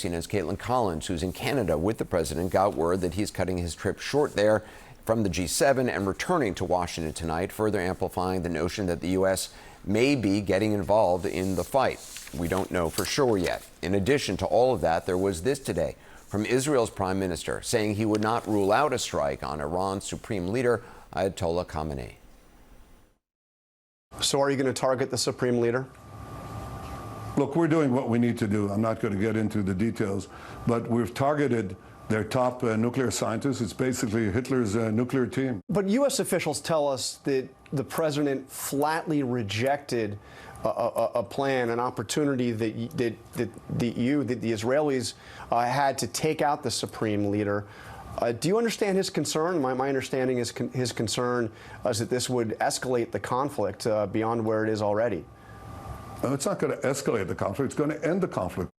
CNN's Caitlin Collins, who's in Canada with the president, got word that he's cutting his trip short there from the G7 and returning to Washington tonight, further amplifying the notion that the U.S. may be getting involved in the fight. We don't know for sure yet. In addition to all of that, there was this today from Israel's prime minister saying he would not rule out a strike on Iran's supreme leader, Ayatollah Khamenei. So are you going to target the supreme leader? Look, we're doing what we need to do. I'm not going to get into the details, but we've targeted their top nuclear scientists. It's basically Hitler's nuclear team. But U.S. officials tell us that the president flatly rejected a plan, an opportunity that the Israelis had to take out the supreme leader. Do you understand his concern? My understanding is his concern is that this would escalate the conflict beyond where it is already. No, it's not going to escalate the conflict. It's going to end the conflict.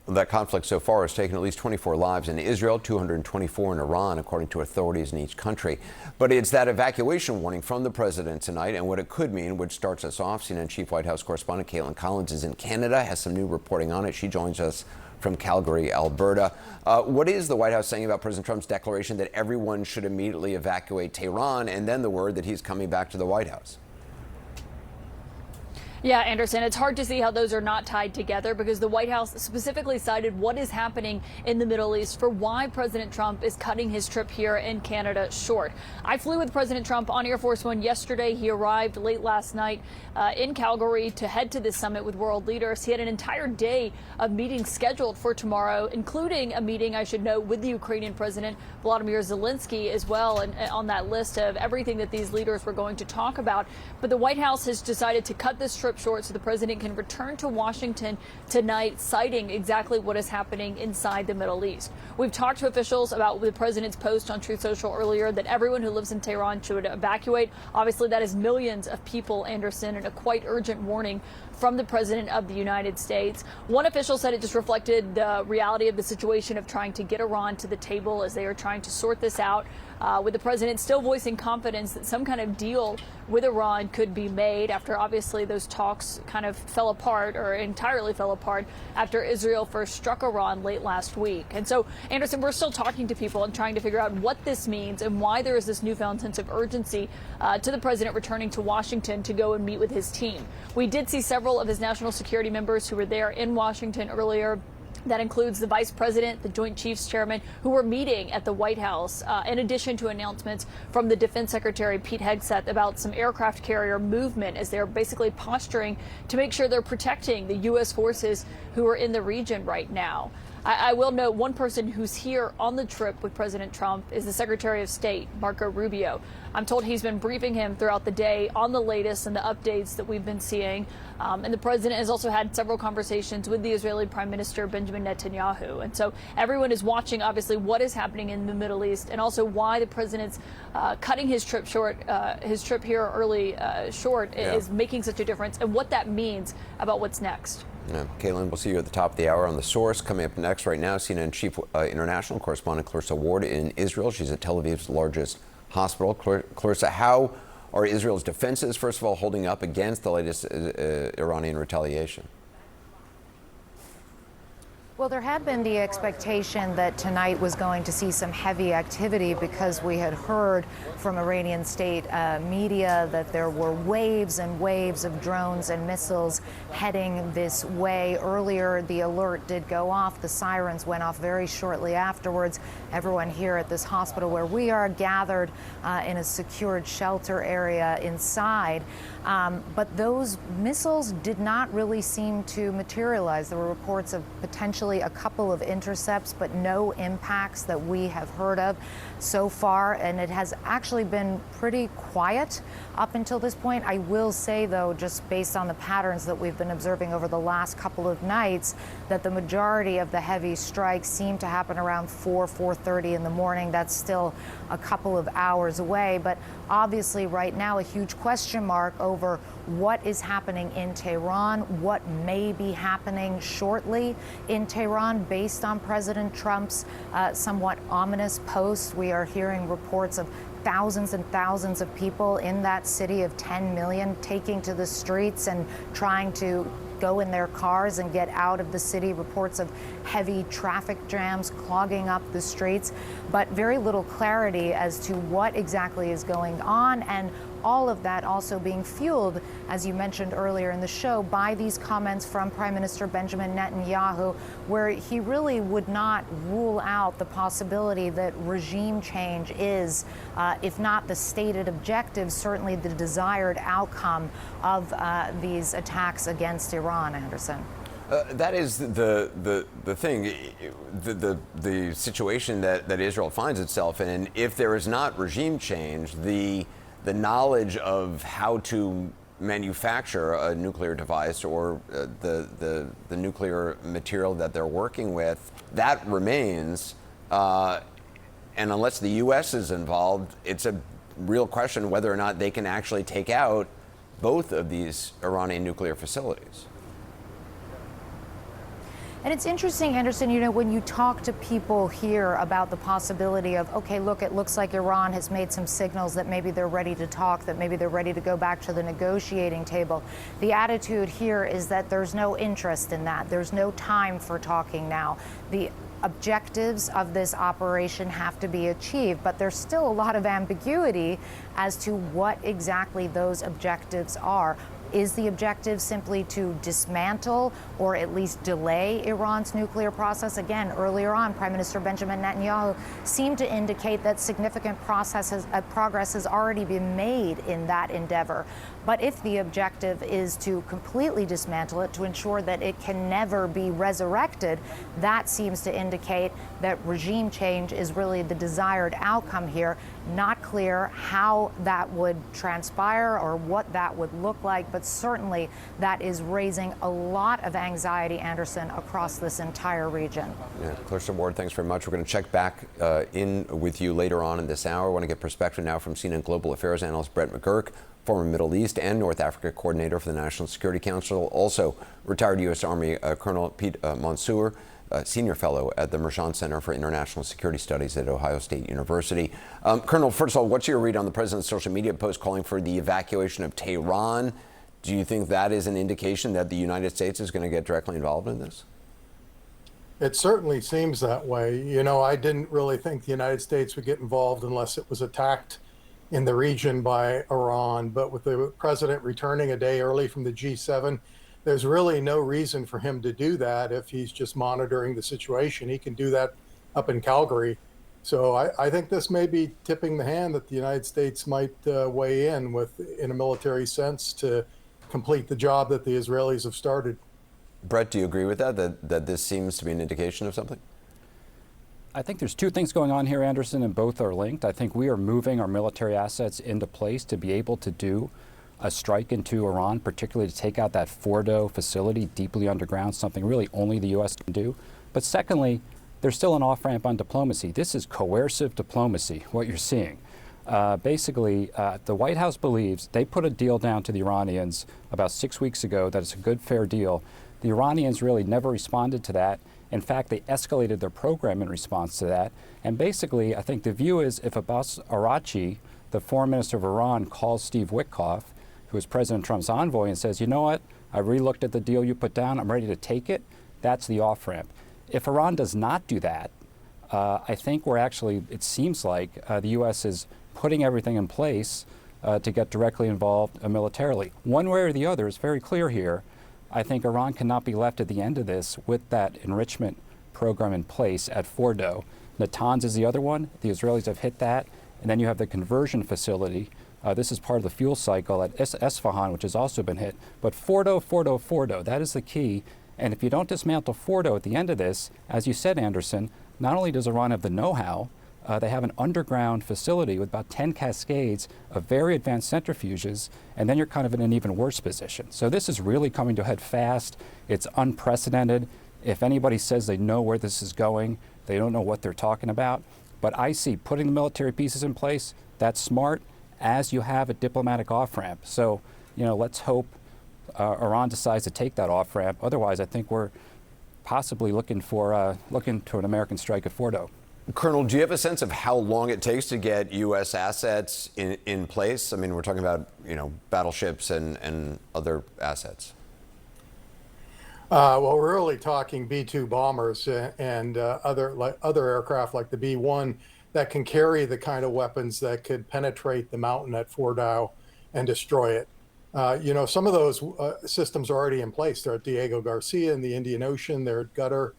That conflict so far has taken at least 24 lives in Israel, 224 in Iran, according to authorities in each country. But it's that evacuation warning from the president tonight and what it could mean, which starts us off. CNN Chief White House correspondent Caitlin Collins is in Canada, has some new reporting on it. She joins us from Calgary, Alberta. What is the White House saying about President Trump's declaration that everyone should immediately evacuate Tehran, and then the word that he's coming back to the White House? Yeah, Anderson, it's hard to see how those are not tied together because the White House specifically cited what is happening in the Middle East for why President Trump is cutting his trip here in Canada short. I flew with President Trump on Air Force One yesterday. He arrived late last night in Calgary to head to this summit with world leaders. He had an entire day of meetings scheduled for tomorrow, including a meeting, I should note, with the Ukrainian President Volodymyr Zelensky as well, and on that list of everything that these leaders were going to talk about. But the White House has decided to cut this trip short so the president can return to Washington tonight, citing exactly what is happening inside the Middle East. We've talked to officials about the president's post on Truth Social earlier that everyone who lives in Tehran should evacuate. Obviously, that is millions of people, Anderson, and a quite urgent warning from the president of the United States. One official said it just reflected the reality of the situation of trying to get Iran to the table as they are trying to sort this out, with the president still voicing confidence that some kind of deal with Iran could be made after obviously those talks kind of fell apart or entirely fell apart after Israel first struck Iran late last week. And so, Anderson, we're still talking to people and trying to figure out what this means and why there is this newfound sense of urgency to the president returning to Washington to go and meet with his team. We did see several of his national security members who were there in Washington earlier. That includes the vice president, the Joint Chiefs chairman, who were meeting at the White House, in addition to announcements from the Defense Secretary Pete Hegseth about some aircraft carrier movement as they're basically posturing to make sure they're protecting the U.S. forces who are in the region right now. I will note one person who's here on the trip with President Trump is the Secretary of State, Marco Rubio. I'm told he's been briefing him throughout the day on the latest and the updates that we've been seeing. And the president has also had several conversations with the Israeli Prime Minister Benjamin Netanyahu. And so everyone is watching, obviously, what is happening in the Middle East and also why the president's cutting his trip short, his trip here early short is making such a difference and what that means about what's next. Yeah. Caitlin, we'll see you at the top of the hour on The Source. Coming up next right now, CNN Chief International Correspondent Clarissa Ward in Israel. She's at Tel Aviv's largest hospital. Clarissa, how are Israel's defenses, first of all, holding up against the latest Iranian retaliation? Well, there had been the expectation that tonight was going to see some heavy activity because we had heard from Iranian state media that there were waves and waves of drones and missiles heading this way. Earlier, the alert did go off. The sirens went off very shortly afterwards. Everyone here at this hospital where we are gathered in a secured shelter area inside. But those missiles did not really seem to materialize. There were reports of potentially a couple of intercepts, but no impacts that we have heard of so far. And it has actually been pretty quiet up until this point. I will say, though, just based on the patterns that we've been observing over the last couple of nights, that the majority of the heavy strikes seem to happen around 4:30 in the morning. That's still a couple of hours away. But obviously, right now, a huge question mark over what is happening in Tehran, what may be happening shortly in Tehran based on President Trump's somewhat ominous post. We are hearing reports of thousands and thousands of people in that city of 10 million taking to the streets and trying to go in their cars and get out of the city. Reports of heavy traffic jams clogging up the streets, but very little clarity as to what exactly is going on, and all of that also being fueled, as you mentioned earlier in the show, by these comments from Prime Minister Benjamin Netanyahu, where he really would not rule out the possibility that regime change is, if not the stated objective, certainly the desired outcome of these attacks against Iran, Anderson. That is the thing, the situation that Israel finds itself in. And if there is not regime change, the knowledge of how to manufacture a nuclear device or the nuclear material that they're working with, that remains. And unless the U.S. is involved, it's a real question whether or not they can actually take out both of these Iranian nuclear facilities. And it's interesting, Anderson, you know, when you talk to people here about the possibility of, okay, look, it looks like Iran has made some signals that maybe they're ready to talk, that maybe they're ready to go back to the negotiating table. The attitude here is that there's no interest in that. There's no time for talking now. The objectives of this operation have to be achieved, but there's still a lot of ambiguity as to what exactly those objectives are. Is the objective simply to dismantle or at least delay Iran's nuclear process? Again, earlier on, Prime Minister Benjamin Netanyahu seemed to indicate that significant progress has already been made in that endeavor. But if the objective is to completely dismantle it, to ensure that it can never be resurrected, that seems to indicate that regime change is really the desired outcome here. Not clear how that would transpire or what that would look like, but certainly that is raising a lot of anxiety, Anderson, across this entire region. Yeah, Clarissa Ward, thanks very much. We're going to check back in with you later on in this hour. I want to get perspective now from CNN Global Affairs analyst Brett McGurk, former Middle East and North Africa coordinator for the National Security Council, also retired U.S. Army Colonel Pete Mansour, senior fellow at the Mershon Center for International Security Studies at Ohio State University. Colonel, first of all, what's your read on the president's social media post calling for the evacuation of Tehran? Do you think that is an indication that the United States is going to get directly involved in this? It certainly seems that way. You know, I didn't really think the United States would get involved unless it was attacked in the region by Iran. But with the president returning a day early from the G7, there's really no reason for him to do that if he's just monitoring the situation. He can do that up in Calgary. So I think this may be tipping the hand that the United States might weigh in a military sense to complete the job that the Israelis have started. Brett, do you agree with that this seems to be an indication of something? I think there's two things going on here, Anderson, and both are linked. I think we are moving our military assets into place to be able to do a strike into Iran, particularly to take out that Fordo facility deeply underground, something really only the U.S. can do. But secondly, there's still an off-ramp on diplomacy. This is coercive diplomacy, what you're seeing. Basically, the White House believes they put a deal down to the Iranians about 6 weeks ago that it's a good, fair deal. The Iranians really never responded to that. In fact, they escalated their program in response to that. And basically, I think the view is if Abbas Araghchi, the foreign minister of Iran, calls Steve Witkoff, who is President Trump's envoy, and says, you know what, I re-looked at the deal you put down, I'm ready to take it, that's the off-ramp. If Iran does not do that, I think we're actually, it seems like the U.S. is putting everything in place to get directly involved militarily. One way or the other is very clear here. I think Iran cannot be left at the end of this with that enrichment program in place at Fordo. Natanz is the other one. The Israelis have hit that. And then you have the conversion facility. This is part of the fuel cycle at Esfahan, which has also been hit. But Fordo, that is the key. And if you don't dismantle Fordo at the end of this, as you said, Anderson, not only does Iran have the know-how, they have an underground facility with about 10 cascades of very advanced centrifuges, and then you're kind of in an even worse position. So this is really coming to a head fast. It's unprecedented. If anybody says they know where this is going, they don't know what they're talking about. But I see putting the military pieces in place, that's smart, as you have a diplomatic off-ramp. So, you know, let's hope Iran decides to take that off-ramp. Otherwise, I think we're possibly looking to an American strike at Fordo. Colonel, do you have a sense of how long it takes to get U.S. assets in place? I mean, we're talking about, you know, battleships and other assets. Well, we're really talking B-2 bombers and other aircraft like the B-1 that can carry the kind of weapons that could penetrate the mountain at Fordow and destroy it. Some of those systems are already in place. They're at Diego Garcia in the Indian Ocean. They're at Gutter,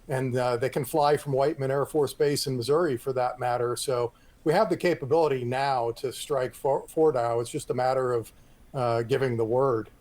and they can fly from Whiteman Air Force Base in Missouri, for that matter. So we have the capability now to strike Fordow. It's just a matter of giving the word.